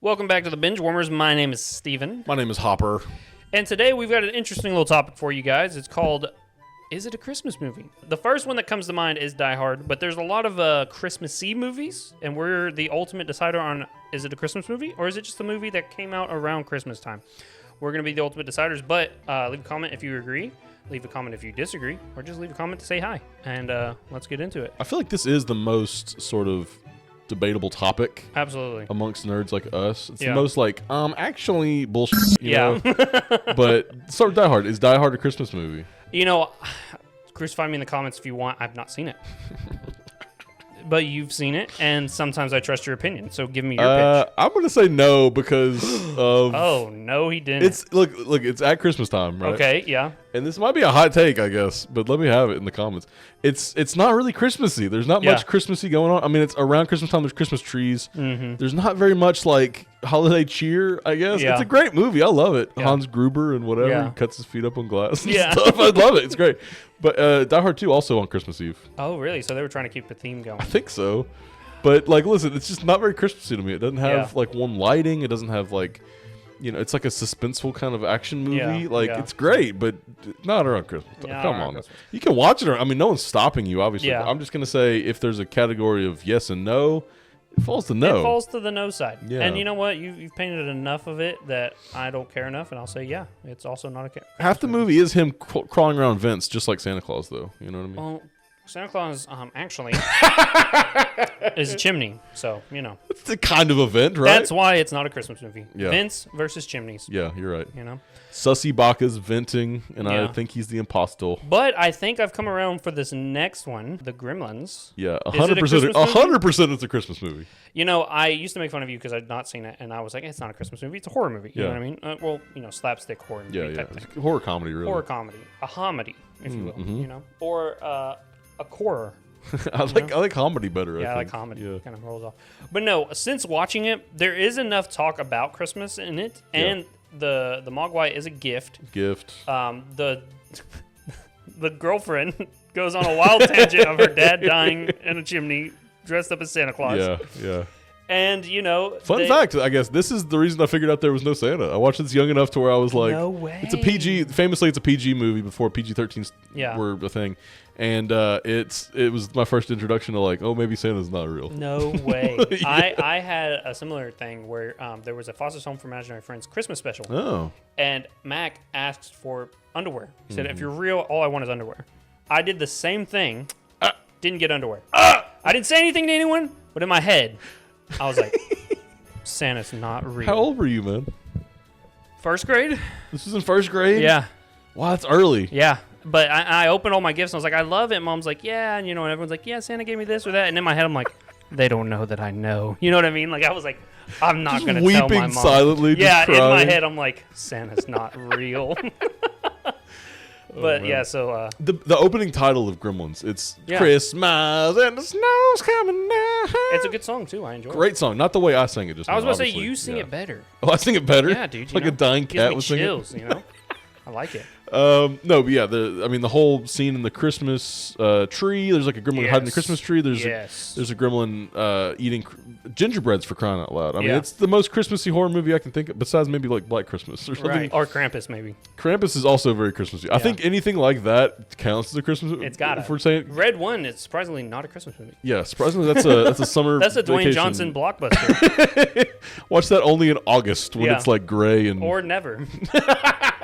Welcome back to the Binge Warmers. My name is Steven. My name is Hopper. And today we've got an interesting little topic for you guys. It's called, is it a Christmas movie? The first one that comes to mind is Die Hard, but there's a lot of Christmassy movies, and we're the ultimate decider on, is it a Christmas movie, or is it just a movie that came out around Christmas time? We're going to be the ultimate deciders, but leave a comment if you agree, leave a comment if you disagree, or just leave a comment to say hi, and let's get into it. I feel like this is the most sort of debatable topic. Absolutely. Amongst nerds like us. It's Yeah. the most like, actually bullshit, you Yeah. know? But start with Die Hard. Is Die Hard a Christmas movie? You know, crucify me in the comments if you want. I've not seen it. But you've seen it, and sometimes I trust your opinion. So give me your pitch. I'm gonna say no because of Oh, no, he didn't. it's look, it's at Christmas time, right? Okay, yeah. And this might be a hot take, I guess, but let me have it in the comments. It's not really Christmassy. There's not much Christmassy going on. I mean, it's around Christmas time. There's Christmas trees. Mm-hmm. There's not very much like holiday cheer, I guess. Yeah. It's a great movie. I love it. Yeah. Hans Gruber and whatever. Yeah. He cuts his feet up on glass and Yeah. stuff. I love it. It's great. But Die Hard 2 also on Christmas Eve. Oh, really? So they were trying to keep the theme going. I think so. But like, listen, it's just not very Christmassy to me. It doesn't have like warm lighting. It doesn't have like, you know, it's like a suspenseful kind of action movie. Yeah, Like yeah. it's great, but not around Christmas. Yeah, Come not around on, Christmas. you can watch it. I mean, no one's stopping you, obviously. Yeah. But I'm just gonna say if there's a category of yes and no, it falls to no. It falls to the no side. Yeah. And you know what? You've painted enough of it that I don't care enough, and I'll say, yeah, it's also not a Christmas Half the movie is him crawling around vents, just like Santa Claus, though. You know what I mean? Well, Santa Claus actually is a chimney, so, you know. It's the kind of event, right? That's why it's not a Christmas movie. Yeah. Vince versus chimneys, Yeah, you're right. you know. Sussy Baka's venting, and I Yeah. think he's the impostor. But I think I've come around for this next one, the Gremlins. Yeah, Is it a 100%. Christmas movie? 100% it's a Christmas movie. You know, I used to make fun of you because I'd not seen it, and I was like, it's not a Christmas movie, it's a horror movie. You know Yeah. what I mean? Well, you know, slapstick horror movie Yeah, yeah. type thing. It's horror comedy, really. Horror comedy. A homedy, if you will, mhm. you know? Or a horror. I like comedy better. Yeah, I I like think. comedy. Yeah. Kind of rolls off. But no, since watching it, there is enough talk about Christmas in it, and the Mogwai is a gift. Gift. The the girlfriend goes on a wild tangent of her dad dying in a chimney, dressed up as Santa Claus. Yeah, yeah. And you know, Fun fact, I guess this is the reason I figured out there was no Santa. I watched this young enough to where I was like, no way. it's a PG. Famously, it's a PG movie before PG-13s Yeah. were a thing, and it was my first introduction to like, oh, maybe Santa's not real. No way. Yeah. I had a similar thing where there was a Foster's Home for Imaginary Friends Christmas special, Oh, and Mac asked for underwear. He said, Mm-hmm. if you're real, all I want is underwear. I did the same thing, didn't get underwear. I didn't say anything to anyone, but in my head, I was like, Santa's not real. how old were you, man? First grade? This was in first grade. Yeah. Wow, that's early. Yeah. But I opened all my gifts, and I was like, I love it. Mom's like, yeah. And, you know, and everyone's like, yeah, Santa gave me this or that. And in my head, I'm like, they don't know that I know. You know what I mean? Like, I was like, I'm not Just going to tell my weeping mom. silently. Yeah, just in my crying. head, I'm like, Santa's not real. But, man. yeah, so... The opening title of Gremlins, it's Yeah. Christmas and the snow's coming down. it's a good song, too. I enjoy it. Great song. Not the way I sang it just I was now, about to say, obviously. you sing Yeah. it better. Oh, I sing it better? Yeah, dude. You Like know? a dying Gives cat me was singing? chills, you know? I like it. No, but yeah, the whole scene in the Christmas tree. There's like a gremlin hiding in the Yes. Christmas tree. There's a gremlin eating gingerbreads for crying out loud. I mean, Yeah. it's the most Christmassy horror movie I can think of, besides maybe like Black Christmas or something. Right. Or Krampus, maybe. Krampus is also very Christmassy. I think anything like that counts as a Christmas movie. It's gotta. If we're saying, Red One is surprisingly not a Christmas movie. yeah, surprisingly, that's a summer. That's a Dwayne vacation. Johnson blockbuster. Watch that only in August when Yeah. it's like gray and. Or never.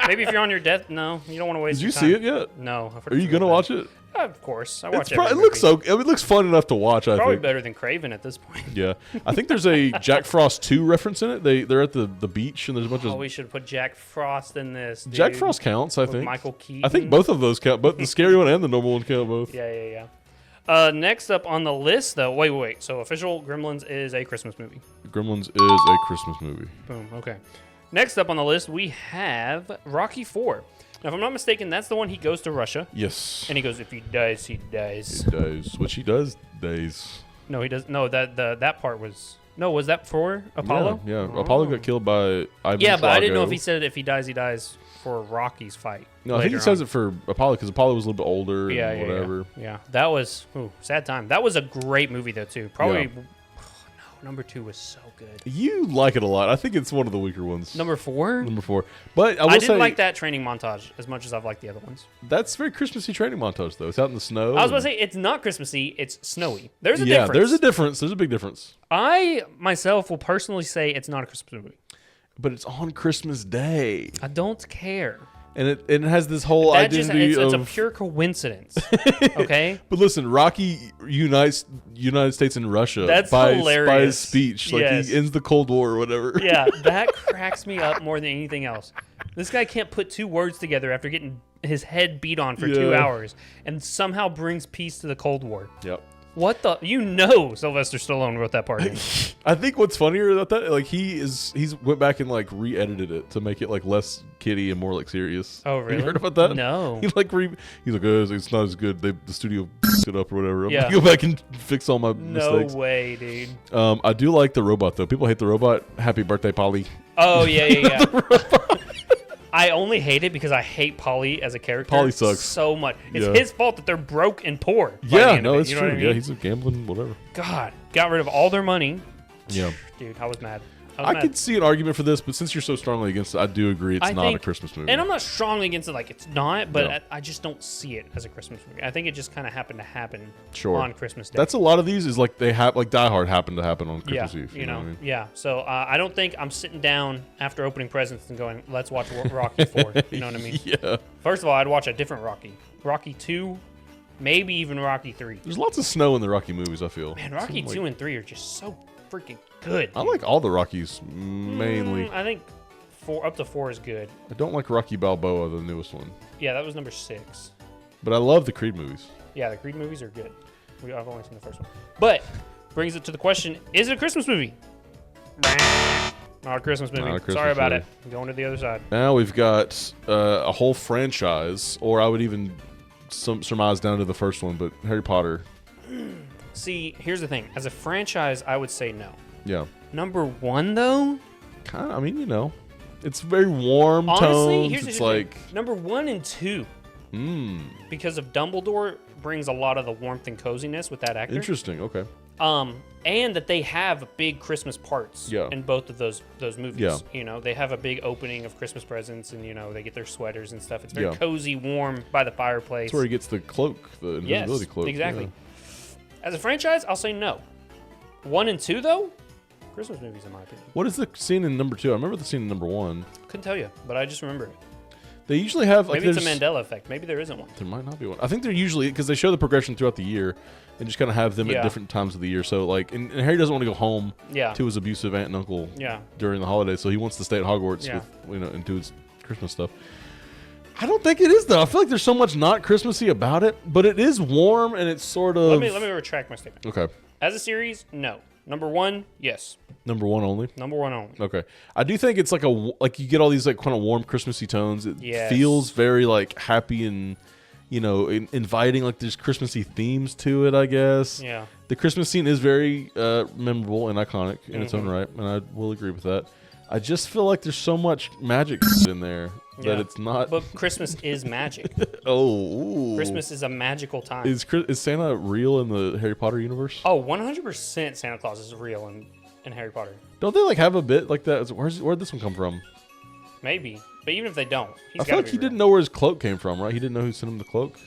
Maybe if you're on your death, no, you don't want to waste Did you your time. see it yet? No. I've heard Are it's you real gonna bad. watch it? Of course. I watch It every looks movie. it looks fun enough to watch. I Probably think. better than Craven at this point. Yeah, I think there's a Jack Frost 2 reference in it. They're at the beach and there's a bunch Oh, of we should put Jack Frost in this, dude. Jack Frost counts. I With think Michael Keaton. I think both of those count. Both the scary one and the normal one count both. Yeah. Next up on the list, though. Wait. So official Gremlins is a Christmas movie. Gremlins is a Christmas movie. Boom. Okay. Next up on the list, we have Rocky 4. Now, if I'm not mistaken, that's the one he goes to Russia. Yes. And he goes, if he dies, he dies. He does, which he does. Days. No, he does. No, that part was. No, was that for Apollo? Yeah. Oh. Apollo got killed by Ivan Yeah, but I didn't know Drago. if he said if he dies, he dies for Rocky's fight. No, I think he later says on. it for Apollo because Apollo was a little bit older Yeah, and whatever. Yeah, that was sad time. That was a great movie though too. Probably. Yeah. number 2 was so good. You like it a lot. I think it's one of the weaker ones. Number 4? Number 4. But I will say, didn't like that training montage as much as I've liked the other ones. That's very Christmassy training montage, though. It's out in the snow. I was about to say, it's not Christmassy, it's snowy. There's a yeah, difference. there's a difference. There's a big difference. I, myself, will personally say it's not a Christmas movie. But it's on Christmas Day. I don't care. And it has this whole identity it's a pure coincidence, okay? But listen, Rocky unites United States and Russia That's by hilarious. his speech. Like, Yes. he ends the Cold War or whatever. Yeah, that cracks me up more than anything else. This guy can't put 2 words together after getting his head beat on for 2 hours and somehow brings peace to the Cold War. Yep. What the? You know Sylvester Stallone wrote that part in. I think what's funnier about that, like, he's went back and like re-edited it to make it like less kiddie and more like serious. Oh, really? You heard about that? No. He's like it's not as good. The studio f***ed it up or whatever. I'm Yeah. gonna go back and fix all my mistakes. No way, dude. I do like the robot though. People hate the robot. Happy birthday, Polly. Oh, yeah. I only hate it because I hate Polly as a character. Polly sucks so much. It's Yeah. his fault that they're broke and poor. by the Yeah, end of no, it, it's you know true. what I mean? Yeah, he's a gambling whatever. God, got rid of all their money. Yeah. Dude, I was mad. I could see an argument for this, but since you're so strongly against it, I do agree it's not a Christmas movie. And I'm not strongly against it, like it's not, but No. I just don't see it as a Christmas movie. I think it just kind of happened to happen Sure. on Christmas Day. That's a lot of these is like they have like Die Hard happened to happen on Christmas Eve. You know, what I mean? yeah. So I don't think I'm sitting down after opening presents and going, let's watch Rocky 4. You know what I mean? Yeah. First of all, I'd watch a different Rocky. Rocky 2, maybe even Rocky 3. There's lots of snow in the Rocky movies, I feel. Man, Rocky 2 and 3 are just so freaking good. I like all the Rockies, mainly. I think up to 4 is good. I don't like Rocky Balboa, the newest one. Yeah, that was number 6. But I love the Creed movies. Yeah, the Creed movies are good. I've only seen the first one. But brings it to the question, is it a Christmas movie? Not a Christmas movie. Not a Christmas Sorry about movie. it. Going to the other side. Now we've got a whole franchise, or I would even surmise down to the first one, but Harry Potter. See, here's the thing. As a franchise, I would say no. Yeah. Number 1, though? Kind of, I mean, you know. It's very warm Honestly, tones. here's It's the like... thing. Number 1 and 2. Because of Dumbledore brings a lot of the warmth and coziness with that actor. Interesting, okay. And that they have big Christmas parts Yeah. in both of those movies. Yeah. You know, they have a big opening of Christmas presents, and you know they get their sweaters and stuff. It's very Yeah. cozy, warm by the fireplace. That's where he gets the cloak, the invisibility cloak. Exactly. Yeah. As a franchise, I'll say no. 1 and 2, though, Christmas movies in my opinion. What is the scene in number 2? I remember the scene in number 1. Couldn't tell you, but I just remember it. They usually have like Maybe it's a there's- Mandela effect. Maybe there isn't one. There might not be one. I think they're usually because they show the progression throughout the year and just kind of have them Yeah. at different times of the year. So like, and Harry doesn't want to go home Yeah. to his abusive aunt and uncle Yeah. during the holidays, so he wants to stay at Hogwarts Yeah. with and do his Christmas stuff. I don't think it is though. I feel like there's so much not Christmassy about it, but it is warm and it's sort of. Let me retract my statement. Okay. As a series, no. Number 1, yes. Number 1 only. Number 1 only. Okay. I do think it's like you get all these like kind of warm Christmassy tones. It Yes. feels very like happy and inviting. Like there's Christmassy themes to it, I guess. Yeah. The Christmas scene is very memorable and iconic in its Mm-hmm. own right, and I will agree with that. I just feel like there's so much magic in there that Yeah. it's not. But Christmas is magic. ooh. Christmas is a magical time. Is Santa real in the Harry Potter universe? Oh, 100% Santa Claus is real in Harry Potter. Don't they like have a bit like that? Where'd this one come from? Maybe. But even if they don't, he's I feel like he didn't know where his cloak came from, right? He didn't know who sent him the cloak.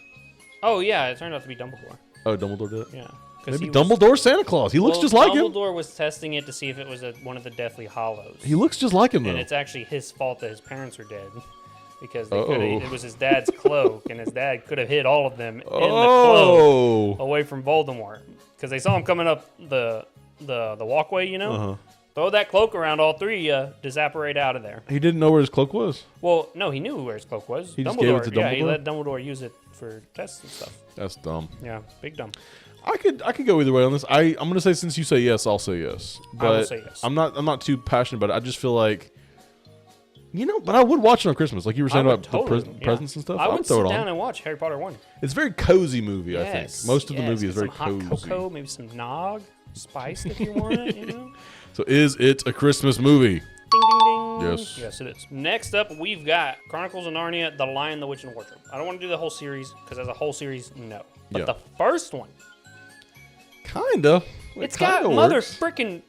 Oh, yeah. It turned out to be Dumbledore. Oh, Dumbledore did it? Yeah. 'Cause Maybe he was- Dumbledore's Santa Claus. He looks just like him. Dumbledore was testing it to see if it was one of the Deathly Hollows. He looks just like him, though. And it's actually his fault that his parents are dead. Because Uh-oh. it was his dad's cloak, and his dad could have hid all of them in the cloak Oh. away from Voldemort. Because they saw him coming up the walkway, you know? Uh-huh. Throw that cloak around, all three of you disapparate out of there. He didn't know where his cloak was. Well, no, he knew where his cloak was. He just gave it to Yeah, he Dumbledore? let Dumbledore use it for tests and stuff. That's dumb. Yeah, big dumb. I could go either way on this. I'm gonna say since you say yes, I'll say yes. But I will say yes. I'm not too passionate about it. I just feel like, but I would watch it on Christmas, like you were saying I about would totally, the presents and stuff. I would throw sit it down on. and watch Harry Potter 1. It's a very cozy movie. I think Yes, most of the movie get is very some cozy. hot cocoa, maybe some nog, spice if you want it, you know? So is it a Christmas movie? Ding, ding, ding. Yes. Yes, it is. Next up, we've got Chronicles of Narnia, The Lion, the Witch, and the Wardrobe. I don't want to do the whole series, because as a whole series, no. But Yeah. the first one, Kinda. it's got mother frickin'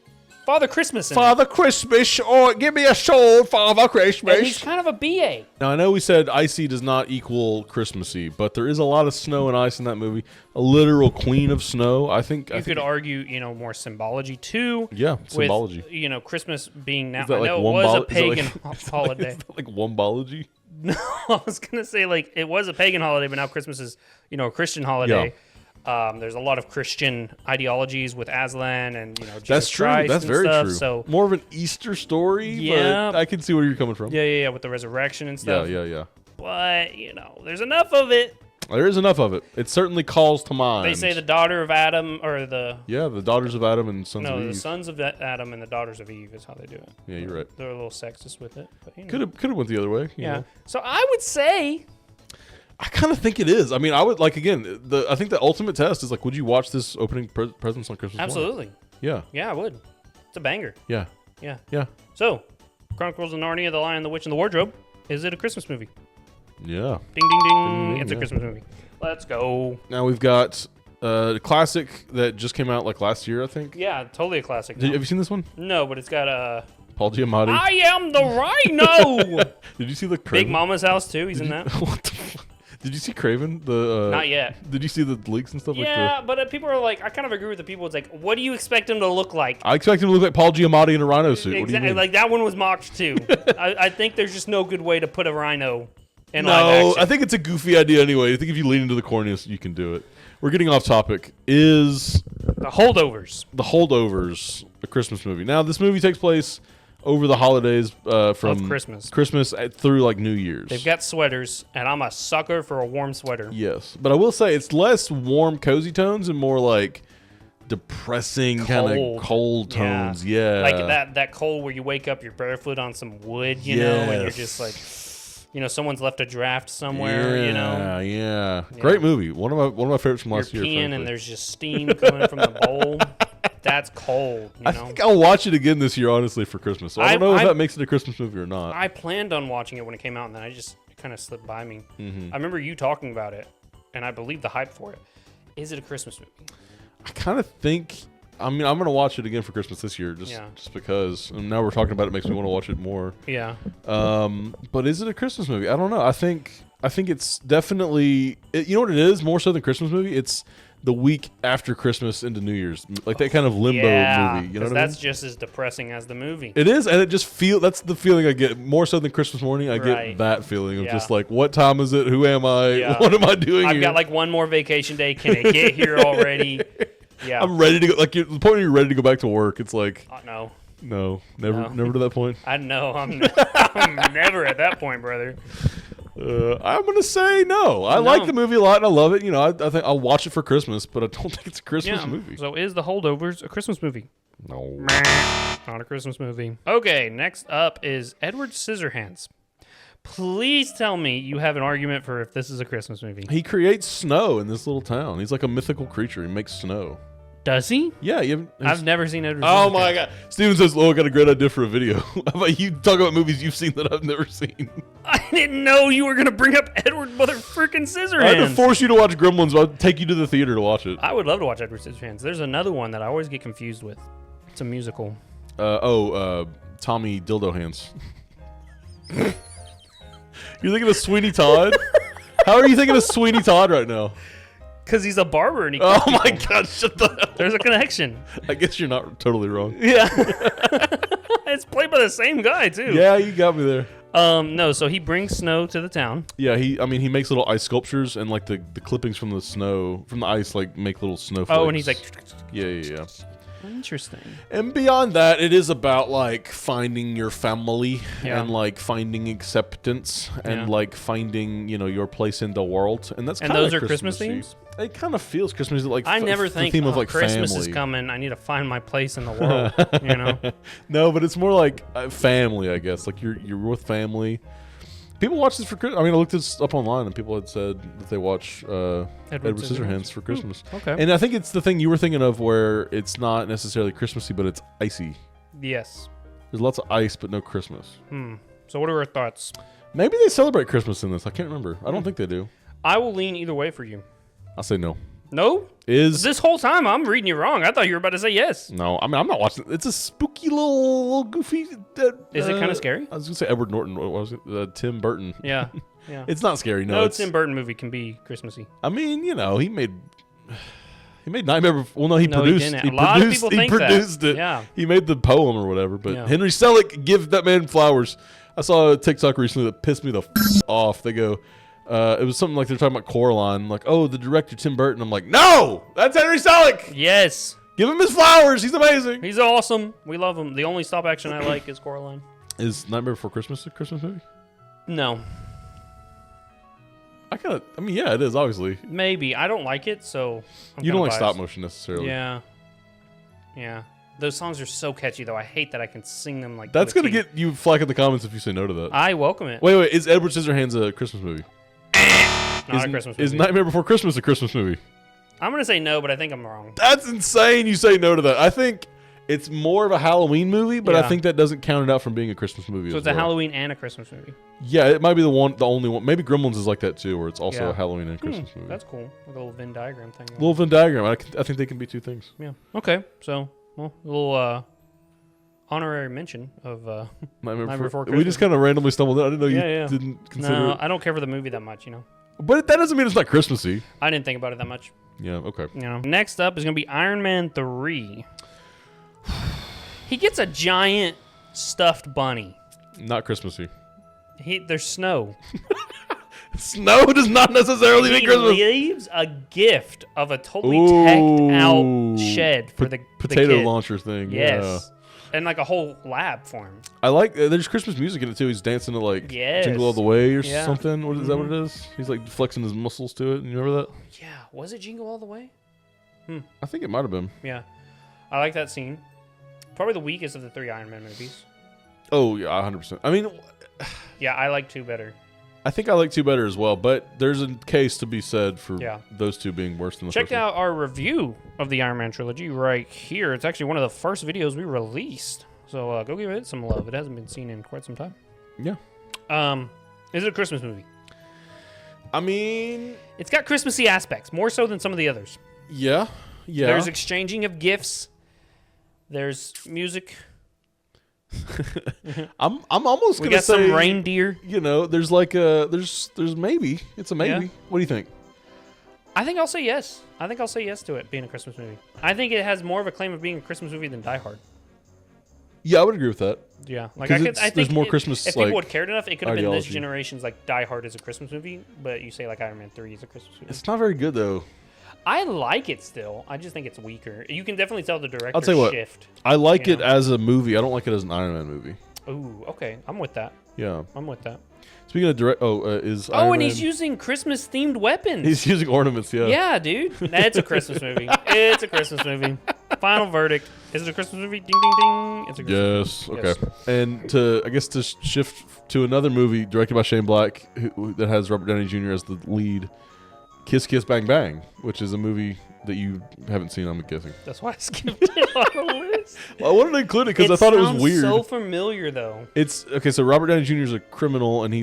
Father Christmas. Father Christmas, or give me a sword, Father Christmas. And he's kind of a BA. Now, I know we said icy does not equal Christmassy, but there is a lot of snow and ice in that movie. A literal queen of snow. I think you could argue, more symbology too. Yeah, symbology. With, Christmas being now. Is that I like know it was a pagan holiday. Is that like wombology? No, I was gonna say it was a pagan holiday, but now Christmas is a Christian holiday. Yeah. There's a lot of Christian ideologies with Aslan and Jesus That's true. Christ That's and very stuff, true. So more of an Easter story. Yeah. But I can see where you're coming from. Yeah, with the resurrection and stuff. Yeah. But there's enough of it. There is enough of it. It certainly calls to mind. They say the daughter of Adam, or the daughters of Adam and sons of Eve. No, the sons of Adam and the daughters of Eve is how they do it. Yeah, you're right. They're a little sexist with it. But, Could have went the other way. You know. So I would say. I kind of think it is. I mean, I would I think the ultimate test is would you watch this opening presents on Christmas Absolutely. morning? Yeah. Yeah, I would. It's a banger. Yeah. Yeah. So, Chronicles of Narnia, The Lion, the Witch, and the Wardrobe. Is it a Christmas movie? Yeah. Ding, ding, ding. It's a Christmas movie. Let's go. Now we've got a classic that just came out last year, I think. Yeah, totally a classic. Have you seen this one? No, but it's got Paul Giamatti. I am the Rhino. Did you see the Craven? Big Mama's House too? He's in that. What the fuck? Did you see Craven? Not yet. Did you see the leaks and stuff? Yeah, but people are I kind of agree with the people. It's what do you expect him to look like? I expect him to look like Paul Giamatti in a rhino suit. Exactly. What do you mean? That one was mocked too. I think there's just no good way to put a rhino in live action. I think it's a goofy idea anyway. I think if you lean into the corniness, you can do it. We're getting off topic. Is The Holdovers. The Holdovers, a Christmas movie. Now, this movie takes place over the holidays from Christmas through New Year's. They've got sweaters, and I'm a sucker for a warm sweater. Yes, but I will say it's less warm, cozy tones and more depressing kind of cold tones. Yeah. Like that cold where you wake up, you're barefoot on some wood, you know, and you're just someone's left a draft somewhere, Yeah. Great movie. One of my favorites from last year. You're peeing and there's just steam coming from the bowl. That's cold. I think I'll watch it again this year, honestly, for Christmas. So I don't know if that makes it a Christmas movie or not. I planned on watching it when it came out, and then it kind of slipped by me. Mm-hmm. I remember you talking about it, and I believe the hype for it. Is it a Christmas movie? I kind of think. I mean, I'm going to watch it again for Christmas this year, just because. And now we're talking about it, makes me want to watch it more. Yeah. But is it a Christmas movie? I don't know. I think it's definitely. You know what it is? More so than Christmas movie. It's the week after Christmas into New Year's, that kind of limbo movie. You know what I mean? That's just as depressing as the movie. It is, and it just that's the feeling I get more so than Christmas morning. I get that feeling of just what time is it? Who am I? Yeah. What am I doing? I've got one more vacation day. Can it get here already? Yeah, I'm ready to go. The point when you're ready to go back to work, it's no, never to that point. I know. I'm never at that point, brother. I'm gonna say no. I like the movie a lot and I love it. I think I'll watch it for Christmas, but I don't think it's a Christmas movie. So is The Holdovers a Christmas movie? No, not a Christmas movie. Okay, next up is Edward Scissorhands. Please tell me you have an argument for if this is a Christmas movie. He creates snow in this little town. He's like a mythical creature. He makes snow. Does he? Yeah, I've never seen Edward. Oh my god! Steven says, "Oh, I got a great idea for a video." How about you talk about movies you've seen that I've never seen? I didn't know you were gonna bring up Edward Motherfucking Scissorhands. I had to force you to watch Gremlins. I'll take you to the theater to watch it. I would love to watch Edward Scissorhands. There's another one that I always get confused with. It's a musical. Tommy Dildo Hands. You're thinking of Sweeney Todd? How are you thinking of Sweeney Todd right now? Because he's a barber and he. Oh my god! Shut the hell. There's a connection. I guess you're not totally wrong. Yeah. It's played by the same guy too. Yeah, you got me there. No, so he brings snow to the town. Yeah, he makes little ice sculptures and the clippings from the ice make little snowflakes. Oh, and he's like. Yeah. Interesting. And beyond that, it is about finding your family and finding acceptance and finding your place in the world. And that's those are Christmas themes. It kind of feels Christmas I never think the theme of Christmas family. is coming. I need to find my place in the world. No, but it's more like family, I guess. You're with family. People watch this for Christmas. I mean, I looked this up online, and people had said that they watch Edward Scissorhands for Christmas. Okay. And I think it's the thing you were thinking of where it's not necessarily Christmassy, but it's icy. Yes. There's lots of ice, but no Christmas. So what are our thoughts? Maybe they celebrate Christmas in this. I can't remember. I don't think they do. I will lean either way for you. I'll say no. No? Is This whole time I'm reading you wrong. I thought you were about to say yes. No, I mean I'm not watching. It's a spooky little goofy. Is it kind of scary? I was gonna say Edward Norton. What was it? Tim Burton. Yeah. Yeah. It's not scary. No, No, Tim Burton movie can be Christmassy. I mean, he made Nightmare Before. Well, no, he No, produced. he didn't. He A lot of produced. people He think that. produced it. Yeah. He made the poem or whatever. But Yeah. Henry Selick, give that man flowers. I saw a TikTok recently that pissed me the off. They go, it was something like they're talking about Coraline, like, oh, the director Tim Burton. I'm like, no, that's Henry Selick. Yes. Give him his flowers. He's amazing. He's awesome. We love him. The only stop action I like is Coraline. Is Nightmare Before Christmas a Christmas movie? No. I mean, yeah, it is, obviously. Maybe. I don't like it, so You don't like biased. stop motion necessarily. Yeah. Yeah. Those songs are so catchy, though. I hate that I can sing them like That's to going the to T. get you flack in the comments if you say no to that. I welcome it. Wait, is Edward Scissorhands a Christmas movie? Not a Christmas movie. Is Nightmare Before Christmas a Christmas movie? I'm going to say no, but I think I'm wrong. That's insane you say no to that. I think it's more of a Halloween movie, but I Yeah. think that doesn't count it out from being a Christmas movie So as it's a well. Halloween and a Christmas movie. Yeah, it might be the only one. Maybe Gremlins is like that too, where it's also Yeah. a Halloween and Christmas movie. That's cool. Like a little Venn diagram thing. Little Venn diagram. I think they can be two things. Yeah. Okay. So, well, a little honorary mention of Nightmare Before We Christmas. just kind of randomly stumbled in. I didn't know you Yeah, yeah. didn't consider No, it. I don't care for the movie that much, But that doesn't mean it's not Christmassy. I didn't think about it that much. Yeah, okay. Next up is going to be Iron Man 3. He gets a giant stuffed bunny. Not Christmassy. There's snow. Snow does not necessarily mean He Christmas. leaves a gift of a totally Ooh. teched out shed for the Potato kid. launcher thing. Yes. And like a whole lab for him. I like. There's Christmas music in it too. He's dancing to like Yes. Jingle All the Way or Yeah. something. What is that? What it is? He's like flexing his muscles to it. You remember that? Yeah. Was it Jingle All the Way? I think it might have been. Yeah. I like that scene. Probably the weakest of the 3 Iron Man movies. Oh yeah, 100%. I mean, Yeah, I like 2 better. I think I like 2 better as well. But there's a case to be said for Yeah. those 2 being worse than the Check first one. out our review of the Iron Man trilogy right here. It's actually one of the first videos we released. So go give it some love. It hasn't been seen in quite some time. Yeah. Is it a Christmas movie? I mean, It's got Christmassy aspects, more so than some of the others. yeah. There's exchanging of gifts. There's music. I'm almost We gonna got say some reindeer. You know, there's like there's maybe. It's a maybe. Yeah. What do you think? I think I'll say yes. I think I'll say yes to it being a Christmas movie. I think it has more of a claim of being a Christmas movie than Die Hard. Yeah, I would agree with that. Yeah, like 'Cause I think there's more Christmas, If people like, would cared enough, it could have been this ideology. generation's like Die Hard is a Christmas movie, but you say like Iron Man 3 is a Christmas movie. It's not very good though. I like it still. I just think it's weaker. You can definitely tell the director I'll tell you what. shift. I like You it know? as a movie. I don't like it as an Iron Man movie. Ooh, okay. I'm with that. Yeah. I'm with that. Speaking of direct, is Oh, Iron and Man, he's using Christmas themed weapons. he's using ornaments. Yeah. Yeah, dude. It's a Christmas movie. It's a Christmas movie. Final verdict. Is it a Christmas movie? Ding, ding, ding. It's a Christmas Yes. movie. Okay. And I guess to shift to another movie directed by Shane Black that has Robert Downey Jr. as the lead, Kiss Kiss Bang Bang, which is a movie that you haven't seen, I'm guessing. That's why I skipped it on the list. Well, I wanted to include it because I thought it was sounds weird. so familiar, though. It's okay. So Robert Downey Jr. is a criminal, and he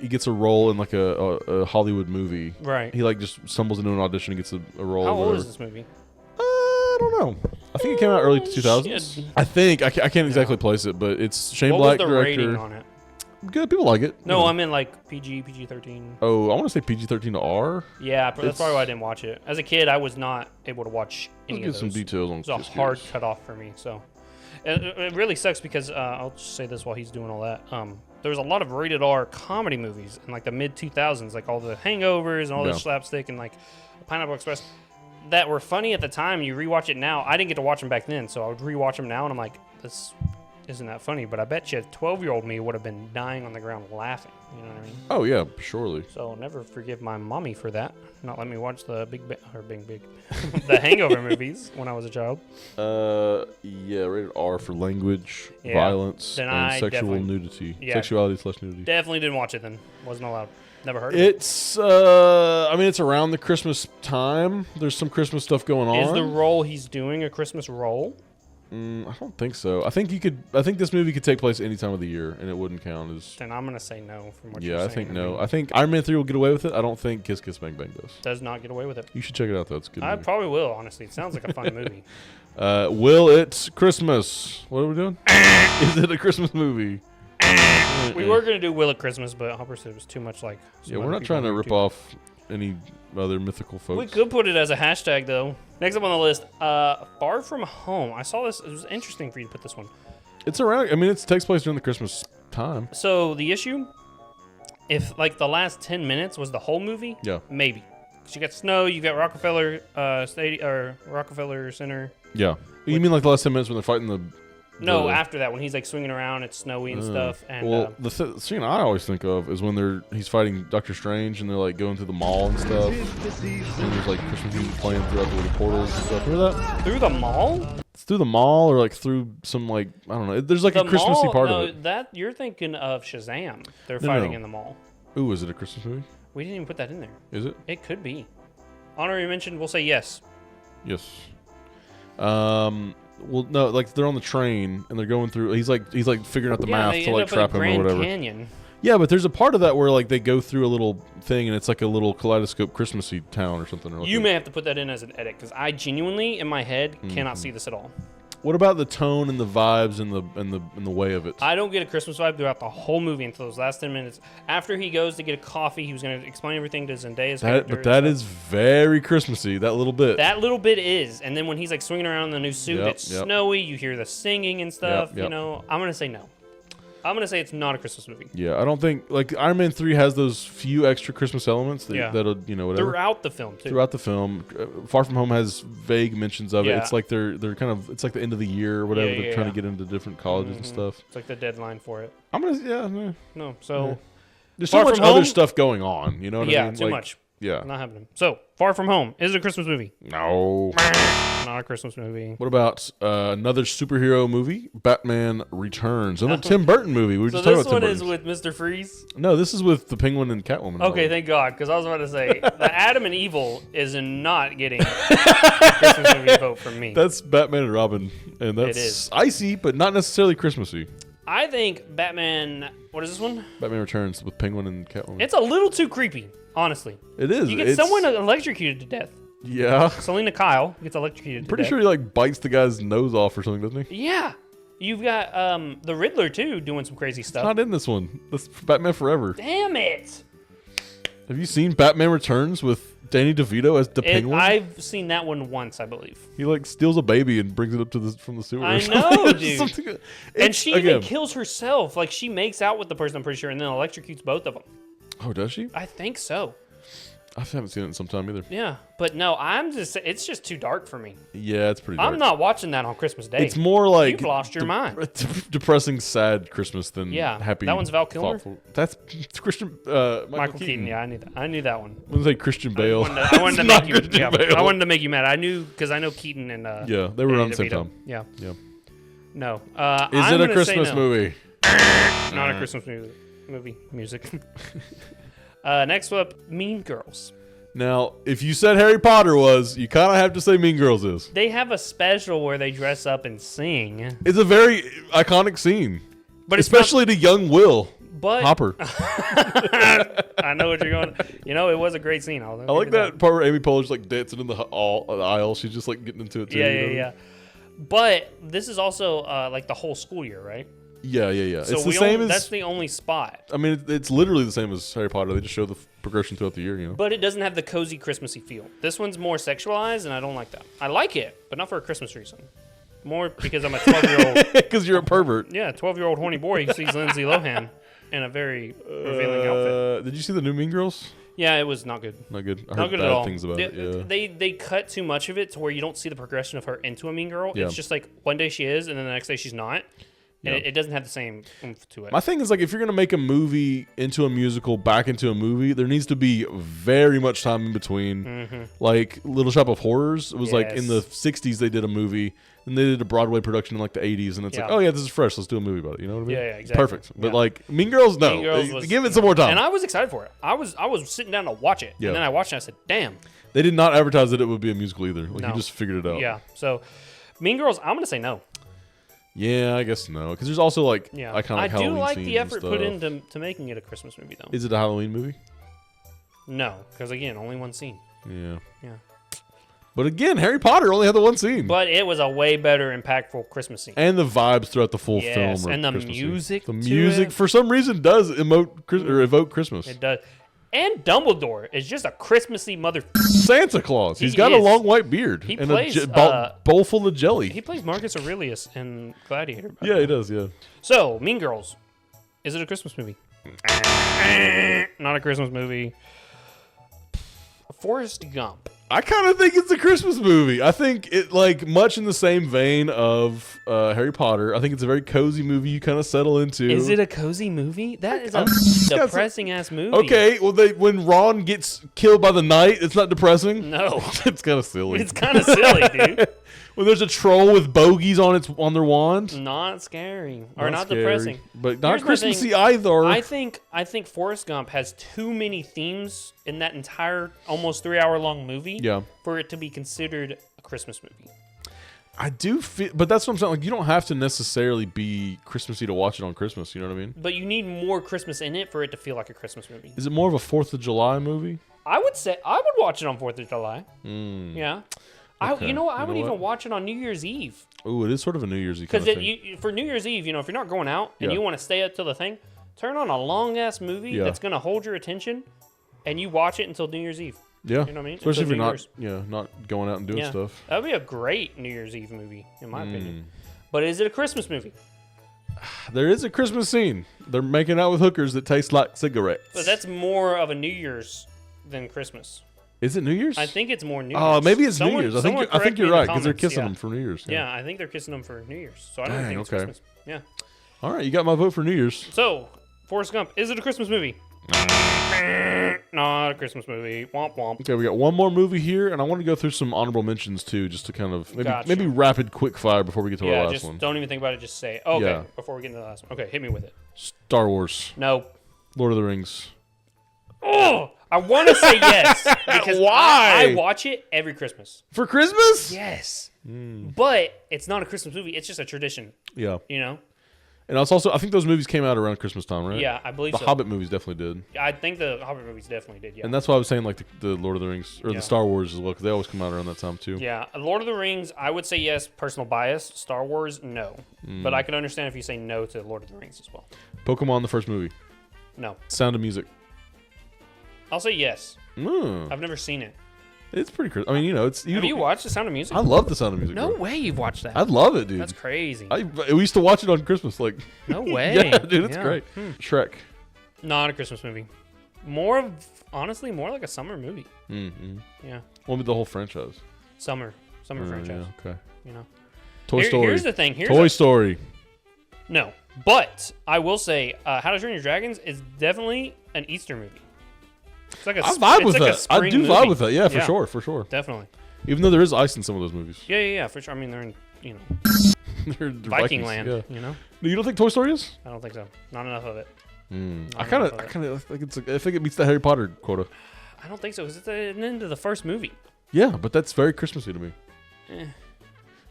gets a role in like a Hollywood movie. Right. He like just stumbles into an audition and gets a role. How or old is whatever. this movie? I don't know. I think it came out early 2000s. shit. I think I can't exactly place it, but it's Shane What Black was the director. rating on it? Good, people like it. No, You know. I mean like PG-13. Oh, I want to say PG-13 to R. Yeah, that's It's- probably why I didn't watch it. As a kid, I was not able to watch Let's any get of some those. details on It was a Kiss hard Kiss. cutoff for me. So it really sucks because I'll just say this while he's doing all that. There's a lot of rated R comedy movies in like the mid 2000s, like all the Hangovers and all Yeah. this slapstick and like Pineapple Express that were funny at the time. You rewatch it now. I didn't get to watch them back then, so I would rewatch them now, and I'm like, this isn't that funny. But I bet you 12-year-old me would have been dying on the ground laughing. You know what I mean? Oh yeah, surely. So I'll never forgive my mommy for that. Not let me watch the the Hangover movies when I was a child. Yeah, rated R for language, Yeah. violence, Then and I sexual definitely- nudity. Yeah. Sexuality/nudity. Definitely didn't watch it then. Wasn't allowed. Never heard of it. It's I mean it's around the Christmas time. There's some Christmas stuff going on. Is the role he's doing a Christmas role? I don't think so. I think this movie could take place any time of the year, and it wouldn't count as. Then I'm gonna say no from what Yeah, you're saying. I think no. I think Iron Man 3 will get away with it. I don't think Kiss Kiss Bang Bang does. Does not get away with it. You should check it out though. It's a good. I movie. probably will. Honestly, it sounds like a fun movie. Will it Christmas? What are we doing? Is it a Christmas movie? We were gonna do Will It Christmas, but Hopper said it was too much like. Yeah, we're not trying to rip off any other mythical folks. We could put it as a hashtag though. Next up on the list, Far From Home. I saw this. It was interesting for you to put this one. It's around. I mean, it takes place during the Christmas time. So the issue, if like the last 10 minutes was the whole movie, Yeah. maybe. 'Cause you got snow, you got Rockefeller Stadium or Rockefeller Center. Yeah. You mean like the last 10 minutes when they're fighting the? No, after that when he's like swinging around, it's snowy and stuff. And well, the scene I always think of is when he's fighting Doctor Strange and they're like going through the mall and stuff. And there's like Christmas music playing throughout the little portals and stuff. Remember that? through the mall. It's through the mall or like through some like I don't know. There's like a Christmassy part of it. That you're thinking of Shazam. They're No, fighting no. in the mall. Ooh, is it a Christmas movie? We didn't even put that in there. Is it? It could be. Honorary mention. We'll say yes. Yes. Well, no, like they're on the train and they're going through. He's like figuring out the math they to end like up at trap him or Grand whatever. Canyon. Yeah, but there's a part of that where like they go through a little thing and it's like a little kaleidoscope Christmassy town or something. Or like You may have to put that in as an edit because I genuinely, in my head, cannot see this at all. What about the tone and the vibes and the way of it? I don't get a Christmas vibe throughout the whole movie until those last 10 minutes. After he goes to get a coffee, he was going to explain everything to Zendaya's character. But that is very Christmassy. That little bit. That little bit is. And then when he's like swinging around in the new suit, Yep, it's yep. snowy. You hear the singing and stuff. Yep. You know, I'm going to say no. I'm going to say it's not a Christmas movie. Yeah, I don't think like Iron Man 3 has those few extra Christmas elements that, Yeah. that'll whatever. Throughout the film, too. Throughout the film, Far From Home has vague mentions of it. Yeah. It's like they're kind of it's like the end of the year or whatever. Yeah, they're yeah, trying yeah. to get into different colleges and stuff. It's like the deadline for it. I'm gonna No, so Yeah. There's Far so much From other Home? stuff going on. You know what I yeah, mean? too much. Yeah. Not happening. So, Far From Home. Is it a Christmas movie? No. Not a Christmas movie. What about another superhero movie, Batman Returns? Another Tim Burton movie. We were So just talking this about Tim one is Burton. with Mr. Freeze? No, this is with the Penguin and Catwoman. Okay, thank God, because I was about to say, the Adam and Evil is not getting a Christmas movie vote from me. That's Batman and Robin, and that's is. icy, but not necessarily Christmassy. I think Batman, what is this one? Batman Returns with Penguin and Catwoman. It's a little too creepy, honestly. It is. You get It's- someone electrocuted to death. Yeah. Selena Kyle gets electrocuted to Pretty death. sure he like bites the guy's nose off or something, doesn't he? Yeah. You've got the Riddler, too, doing some crazy stuff. Not in this one. That's Batman Forever. Damn it. Have you seen Batman Returns with Danny DeVito as the Penguin? I've seen that one once, I believe. He like steals a baby and brings it up to from the sewer. I or something. know, dude. Something- And it's- she again- even kills herself. Like, she makes out with the person, I'm pretty sure, and then electrocutes both of them. Oh, does she? I think so. I haven't seen it in some time either. Yeah. But no, it's just too dark for me. Yeah, it's pretty dark. I'm not watching that on Christmas Day. It's more like You've lost your mind. depressing, sad Christmas than Yeah. happy. That one's Val Kilmer? thoughtful. That's Christian. Michael Keaton, yeah, I knew that. I knew that one. I was like Christian Bale. I wanted to It's not make you. Christian Yeah, Bale. I wanted to make you mad. I knew because I know Keaton and Yeah, they were around the same DeVito. time. Yeah. Yeah. No. Is I'm it a gonna say Christmas no. movie? Not a Christmas movie. Music. Next up, Mean Girls. Now, if you said Harry Potter was, you kind of have to say Mean Girls is. They have a special where they dress up and sing, It's a very iconic scene, but it's especially to young Will But Hopper. I know what you're going. You know, it was a great scene. I like that part where Amy Poehler's like dancing in the aisle. She's just like getting into it too. Yeah, you yeah, know? yeah. But this is also like the whole school year, right? Yeah, yeah, yeah. So It's the same as. that's the only spot. I mean, it's literally the same as Harry Potter. They just show the progression throughout the year, you know. But it doesn't have the cozy Christmassy feel. This one's more sexualized, and I don't like that. I like it, but not for a Christmas reason. More because I'm a 12-year-old. Because you're a pervert. Yeah, 12-year-old horny boy who sees Lindsay Lohan in a very revealing outfit. Did you see the new Mean Girls? Yeah, it was not good. Not good. I Not heard good bad at all. things about it. Yeah. They cut too much of it to where you don't see the progression of her into a mean girl. Yeah. It's just like one day she is, and then the next day she's not. And Yeah. it doesn't have the same oomph to it. My thing is like if you're gonna make a movie into a musical back into a movie, there needs to be very much time in between. Like Little Shop of Horrors, it was like in the Yes. 60s they did a movie, and they did a Broadway production in like the 80s, and it's like, Yeah. oh yeah, this is fresh, let's do a movie about it. You know what I mean? Yeah, yeah, exactly. Perfect. But Yeah. like Mean Girls, no. Mean Girls was- Give it some more time. And I was excited for it. I was sitting down to watch it, Yeah. and then I watched it. And I said, "Damn, They did not advertise that it would be a musical either. Like No. you just figured it out. yeah." So, Mean Girls, I'm gonna say no. Yeah, I guess no, because there's also like Yeah, iconic I Halloween do like scenes the and effort stuff. put into making it a Christmas movie, though. Is it a Halloween movie? No, because again, only one scene. Yeah. Yeah. But again, Harry Potter only had the one scene. But it was a way better, impactful Christmas scene. And the vibes throughout the full Yes, film. Are and the Christmassy. music The to music, it. for some reason, does evoke Christmas. It does. And Dumbledore is just a Christmassy mother. Santa Claus. He's He got a is. long white beard. He and plays, a bowl full of jelly. He plays Marcus Aurelius in Gladiator. by the Yeah, way. he does, yeah. So, Mean Girls. Is it a Christmas movie? Not a Christmas movie. Forrest Gump. I kind of think it's a Christmas movie. I think it, like, much in the same vein of Harry Potter. I think it's a very cozy movie you kind of settle into. Is it a cozy movie? That is a I'm- depressing ass movie. Okay, well, when Ron gets killed by the knight, it's not depressing. No. It's kind of silly. It's kind of silly, dude. When there's a troll with bogeys on their wand. Not scary. Or not scary, depressing. but not Here's my Christmassy thing. either. I think Forrest Gump has too many themes in that entire almost 3-hour-long movie Yeah. for it to be considered a Christmas movie. I do feel, but that's what I'm saying. Like, you don't have to necessarily be Christmassy to watch it on Christmas. You know what I mean? But you need more Christmas in it for it to feel like a Christmas movie. Is it more of a 4th of July movie? I would say I would watch it on 4th of July. Yeah. Okay. You know what? I You would know even what? watch it on New Year's Eve. Ooh, it is sort of a New Year's Eve kind Because of thing. for New Year's Eve, if you're not going out and Yeah. you want to stay up till the thing, turn on a long ass movie Yeah. that's going to hold your attention, and you watch it until New Year's Eve. Yeah. You know what I mean? Especially if Until you're New not, not going out and doing Yeah, stuff. that would be a great New Year's Eve movie, in my Hmm. opinion. But is it a Christmas movie? There is a Christmas scene. They're making out with hookers that taste like cigarettes. But that's more of a New Year's than Christmas. Is it New Year's? I think it's more New Year's. Oh, maybe it's Someone- New Year's. I someone think correct you're me in the right because they're comments, kissing yeah. them for New Year's. Yeah, I think they're kissing them for New Year's. So I don't Dang, think it's okay. Christmas. Yeah. All right, you got my vote for New Year's. So, Forrest Gump, is it a Christmas movie? Not a Christmas movie. Womp womp. Okay, we got one more movie here, and I want to go through some honorable mentions too, just to kind of Gotcha. maybe rapid quick fire before we get to our Yeah, last just one. don't even think about it. Just say it. Okay, Yeah. before we get into the last one. Okay, hit me with it. Star Wars, No. Lord of the Rings. Oh, I want to say yes. Because Why? I watch it every Christmas. For Christmas? Yes. But it's not a Christmas movie. It's just a tradition, Yeah. you know? And it's also, I think those movies came out around Christmas time, right? Yeah, I believe The so. Hobbit movies definitely did. I think the Hobbit movies definitely did, yeah. And that's why I was saying, like, the Lord of the Rings, or Yeah. the Star Wars as well, because they always come out around that time, too. Yeah, Lord of the Rings, I would say yes, personal bias. Star Wars, no. But I can understand if you say no to Lord of the Rings as well. Pokemon, the first movie. No. Sound of Music. I'll say yes. Mm, I've never seen it. it's pretty crazy. I mean, you know, it's... Have you watched The Sound of Music? I love the Sound of Music. No bro. way you've watched that. I love it, dude. That's crazy. We used to watch it on Christmas, like... No way. Yeah, dude, it's Yeah. great. Shrek. Not a Christmas movie. Honestly, more like a summer movie. Mm-hmm. Yeah. What with the whole franchise? Summer franchise, Yeah, okay. you know. Toy Story. Here's the thing. Toy Story. No. But I will say How to Train Your Dragons is definitely an Easter movie. It's like a I vibe with like a that. I spring do movie. vibe with that. Yeah, for sure. Definitely. Even though there is ice in some of those movies. Yeah, for sure. I mean, they're in, They're Viking Vikings, land, yeah. you know? You don't think Toy Story is? I don't think so. Not enough of it. I Not kind enough of of think I think it meets the Harry Potter quota. I don't think so, because it's an end of the first movie. Yeah, but that's very Christmassy to me. Eh.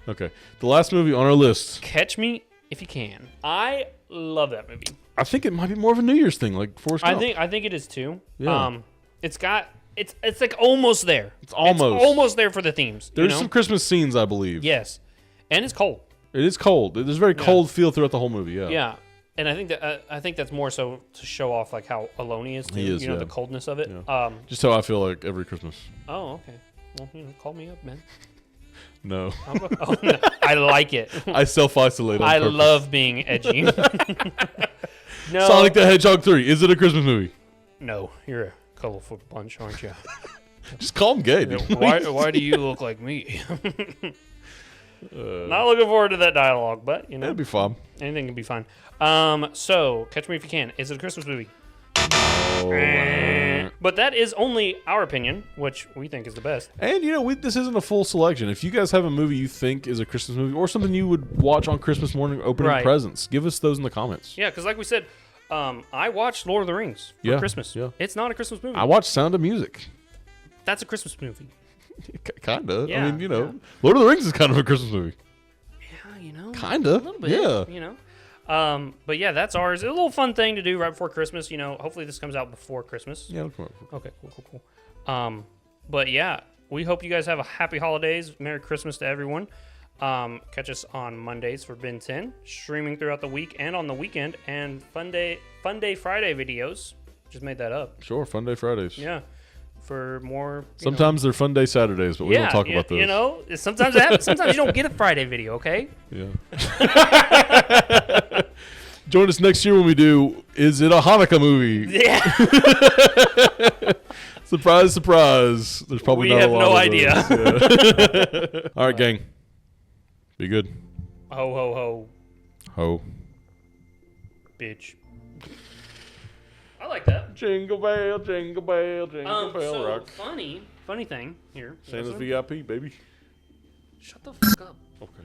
Okay, the last movie on our list. Catch Me If You Can. I love that movie. I think it might be more of a New Year's thing, like Forrest Gump. I think it is too. Yeah. It's like almost there. It's almost there for the themes. There's you know? some Christmas scenes, I believe. Yes, and it's cold. It is cold. There's a very cold feel throughout the whole movie. Yeah. Yeah, and I think that's more so to show off like how alone he is. Too, He is, you know, yeah. the coldness of it. Yeah. Just how I feel like every Christmas. Oh, okay. Well, call me up, man. No. Oh, no. I like it. I self-isolate on I purpose. love being edgy. No, Sonic the Hedgehog 3. Is it a Christmas movie? no, you're a colorful bunch, aren't you? Just call him gay, dude. Why do you look like me? Not looking forward to that dialogue, but you know, That'd be fun. anything can be fine. So Catch Me If You Can. Is it a Christmas movie? Oh, But that is only our opinion, which we think is the best. and you know, this isn't a full selection. If you guys have a movie you think is a Christmas movie or something you would watch on Christmas morning opening Right. presents, give us those in the comments. Yeah, because like we said, I watched Lord of the Rings for Yeah, Christmas. yeah. It's not a Christmas movie. I watched Sound of Music. That's a Christmas movie. Kinda. Yeah, I mean, you know, Lord of the Rings is kind of a Christmas movie. Kinda. A little bit. Yeah. But yeah, that's ours. It's a little fun thing to do right before Christmas. Hopefully this comes out before Christmas. Yeah. Come on. Okay, cool. But yeah, we hope you guys have a happy holidays. Merry Christmas to everyone. Catch us on Mondays for Ben 10, streaming throughout the week and on the weekend, and Fun Day Friday videos. Just made that up. Sure. Fun Day Fridays. Yeah. For more. Sometimes they're Fun Day Saturdays, but we don't talk about those. Sometimes it happens. Sometimes you don't get a Friday video, okay? Yeah. Join us next year when we do Is It a Hanukkah Movie? Yeah. Surprise, surprise. There's probably We not have a lot no of idea. those. Yeah. All right, gang. Be good. Ho, ho, ho, Ho. bitch. I like that. Jingle bell, jingle bell, jingle bell So rock. funny thing here. Santa's Listen. VIP, baby. Shut the fuck up. Okay.